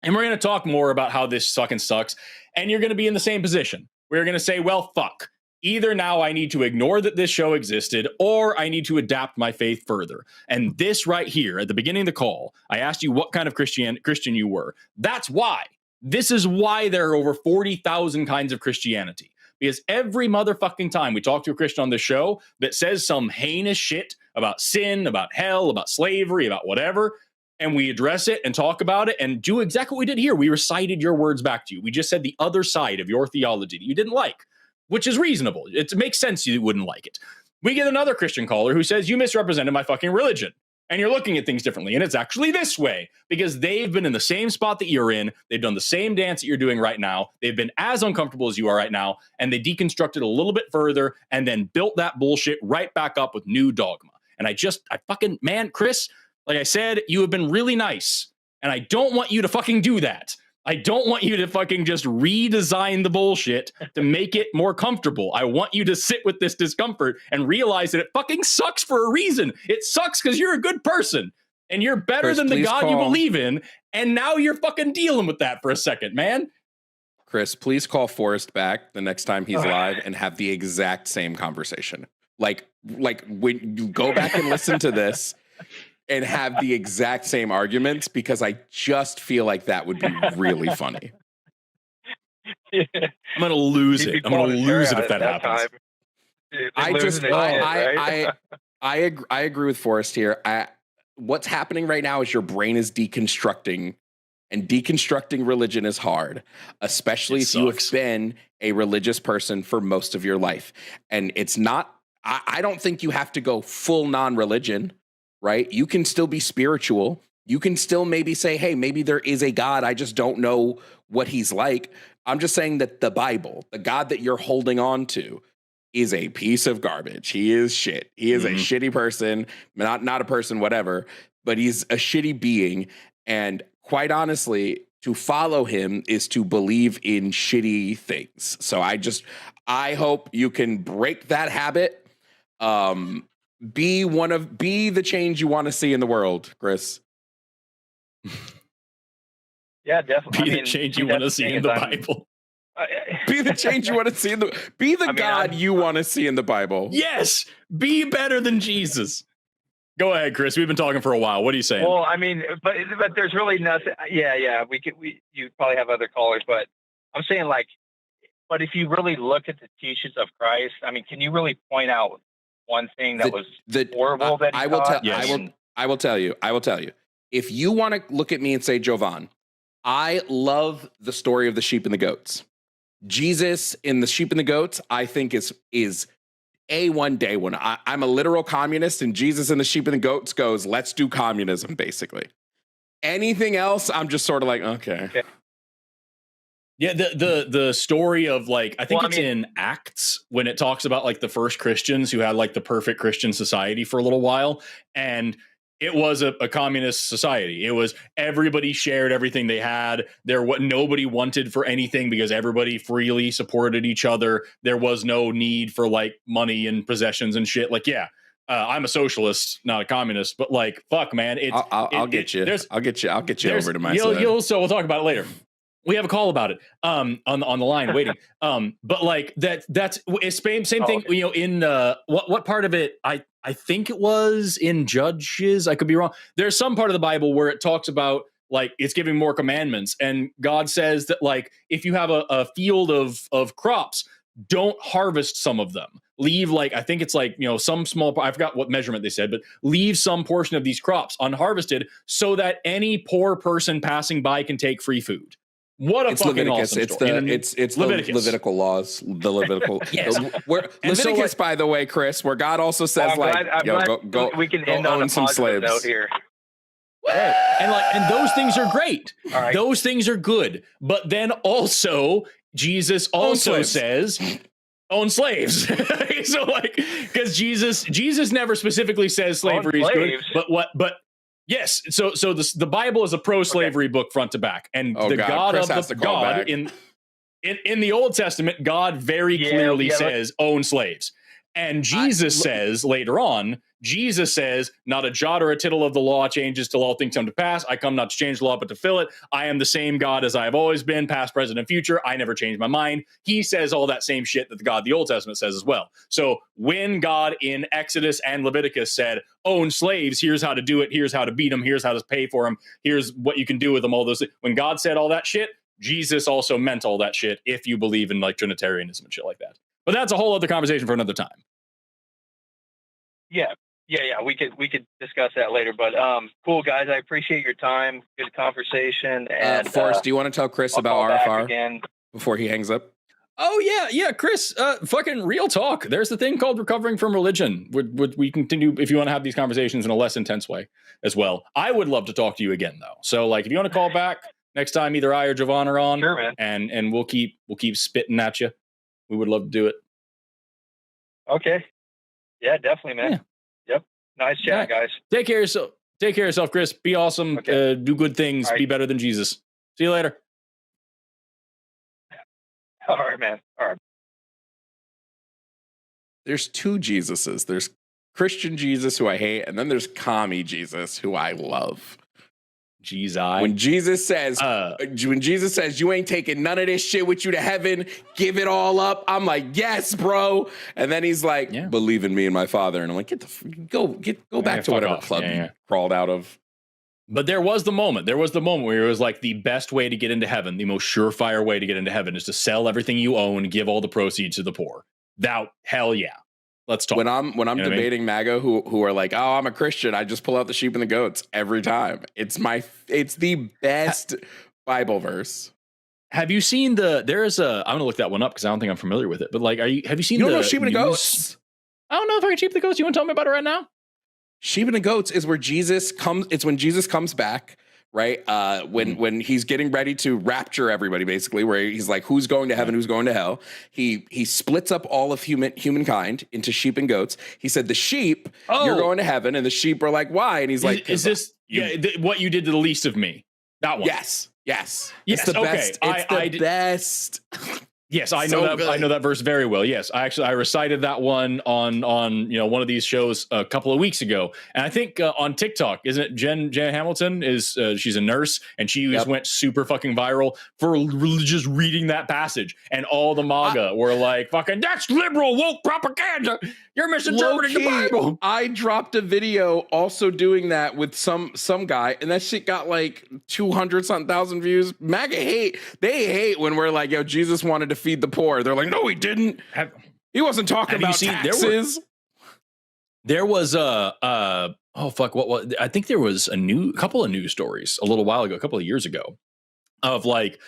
and we're going to talk more about how this fucking sucks, and you're going to be in the same position. We're going to say, well, fuck. Either now I need to ignore that this show existed, or I need to adapt my faith further. And this right here, at the beginning of the call, I asked you what kind of Christian you were. That's why. This is why there are over 40,000 kinds of Christianity. Because every motherfucking time we talk to a Christian on this show that says some heinous shit about sin, about hell, about slavery, about whatever, and we address it and talk about it and do exactly what we did here. We recited your words back to you. We just said the other side of your theology that you didn't like, which is reasonable. It makes sense you wouldn't like it. We get another Christian caller who says, you misrepresented my fucking religion, and you're looking at things differently, and it's actually this way, because they've been in the same spot that you're in. They've done the same dance that you're doing right now. They've been as uncomfortable as you are right now, and they deconstructed a little bit further and then built that bullshit right back up with new dogma. And man, Chris, like I said, you have been really nice, and I don't want you to fucking do that. I don't want you to fucking just redesign the bullshit to make it more comfortable. I want you to sit with this discomfort and realize that it fucking sucks for a reason. It sucks because you're a good person and you're better Chris, than the please God you call. believe in. And now you're fucking dealing with that for a second, man. Chris, please call FORREST back the next time he's live and have the exact same conversation. Like when you go back and listen to this and have the exact same arguments, because I just feel like that would be really funny. I'm going to lose it. I'm going to lose it if that happens. I agree with FORREST here. What's happening right now is your brain is deconstructing, and deconstructing religion is hard, especially if you have been a religious person for most of your life. And it's not, I don't think you have to go full non-religion, right? You can still be spiritual. You can still maybe say, hey, maybe there is a God. I just don't know what he's like. I'm just saying that the Bible, the God that you're holding on to, is a piece of garbage. He is shit. He is a shitty person, not a person, whatever, but he's a shitty being. And quite honestly, to follow him is to believe in shitty things. So I hope you can break that habit. Be the change you want to see in the world, Chris. Yeah, definitely. Be the change you want to see in the Bible. Be the change you want to see in the. Be the God you want to see in the Bible. Yes, be better than Jesus. Go ahead, Chris. We've been talking for a while. What are you saying? Well, I mean, but there's really nothing. Yeah. You probably have other callers, but I'm saying like, but if you really look at the teachings of Christ, I mean, can you really point out one thing that was horrible that he taught? I will tell you. If you want to look at me and say, Jovan, I love the story of the sheep and the goats. Jesus in the sheep and the goats, I think is A1 day one. I'm a literal communist, and Jesus and the sheep and the goats goes, let's do communism, basically. Anything else, I'm just sort of like, okay. Yeah, the story of like, I think in Acts when it talks about like the first Christians who had like the perfect Christian society for a little while, and it was a communist society. It was everybody shared everything they had. Nobody wanted for anything because everybody freely supported each other. There was no need for like money and possessions and shit. Like, yeah, I'm a socialist, not a communist, but like, fuck, man. I'll get you over to my side. So we'll talk about it later. We have a call about it on the line waiting. But like that's same thing. You know, in what part of it? I think it was in Judges. I could be wrong. There's some part of the Bible where it talks about like it's giving more commandments, and God says that like if you have a field of crops, don't harvest some of them. Leave like I think it's like some small. I forgot what measurement they said, but leave some portion of these crops unharvested so that any poor person passing by can take free food. What a fucking Leviticus. Awesome story. It's Leviticus. The Levitical laws. The Levitical. Yes. Leviticus, so, like, by the way, Chris, where God also says go we can end on some slaves. Note here. And those things are great. Right. Those things are good. But then also Jesus also says own slaves. So like because Jesus never specifically says slavery is good, but yes, so the Bible is a pro-slavery book front to back, and God in the Old Testament, God very clearly says own slaves, and Jesus says later on, not a jot or a tittle of the law changes till all things come to pass. I come not to change the law but to fill it. I am the same God as I have always been, past, present, and future. I never change my mind. He says all that same shit that the God of the Old Testament says as well. So when God in Exodus and Leviticus said, own slaves, here's how to do it, here's how to beat them, here's how to pay for them, here's what you can do with them, all those things. When God said all that shit, Jesus also meant all that shit if you believe in like Trinitarianism and shit like that. But that's a whole other conversation for another time. Yeah. We could discuss that later, but cool guys. I appreciate your time. Good conversation. And Forrest, do you want to tell Chris about RFR again before he hangs up? Oh yeah, Chris. Fucking real talk. There's the thing called recovering from religion. Would we continue if you want to have these conversations in a less intense way as well? I would love to talk to you again though. So like, if you want to call back next time, either I or Jovan are on, sure, man. And we'll keep spitting at you. We would love to do it. Okay. Yeah, definitely, man. Yeah. Yep. Nice chat, guys. Take care of yourself, Chris. Be awesome. Okay. Do good things. Right. Be better than Jesus. See you later. All right, man. All right. There's two Jesuses. There's Christian Jesus, who I hate, and then there's commie Jesus, who I love. When Jesus says, you ain't taking none of this shit with you to heaven, give it all up. I'm like, yes, bro. And then he's like, believe in me and my Father. And I'm like, go back to whatever club you crawled out of. But there was the moment where it was like the best way to get into heaven, the most surefire way to get into heaven is to sell everything you own, give all the proceeds to the poor. Hell yeah. Let's talk. When I'm debating MAGA who are like, oh, I'm a Christian, I just pull out the sheep and the goats every time. It's the best Bible verse. Have you seen I'm gonna look that one up because I don't think I'm familiar with it. But like, have you seen the sheep and the goats? I don't know if I can sheep the goats. You want to tell me about it right now? Sheep and the goats is where Jesus comes. It's when Jesus comes back, right? When he's getting ready to rapture everybody, basically, where he's like, who's going to heaven, who's going to hell? He splits up all of humankind into sheep and goats. He said, the sheep, you're going to heaven, and the sheep are like, why? And he's like, is this what you did to the least of me? That one. Yes. Yes. Yes, It's the okay. best. It's the best. Yes, I So know that. good. I know that verse very well. Yes, I recited that one on one of these shows a couple of weeks ago, and I think on TikTok, isn't it? Jen Hamilton is she's a nurse, and she went super fucking viral for just reading that passage, and all the MAGA were like, "Fucking that's liberal woke propaganda. You're misinterpreting the Bible." I dropped a video also doing that with some guy, and that shit got like 200-something-thousand views. MAGA hate when we're like, "Yo, Jesus wanted to feed the poor." They're like, "No, he didn't. He wasn't talking about taxes." There was I think there was a couple of news stories a little while ago, a couple of years ago, of like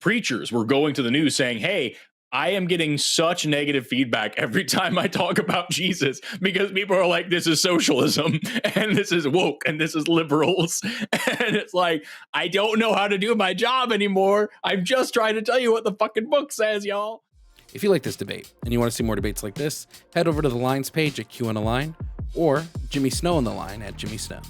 preachers were going to the news saying, "Hey, I am getting such negative feedback every time I talk about Jesus because people are like, this is socialism and this is woke and this is liberals." And it's like, I don't know how to do my job anymore. I'm just trying to tell you what the fucking book says, y'all. If you like this debate and you want to see more debates like this, head over to the Lines page at Q on the Line or Jimmy Snow on the Line at Jimmy Snow.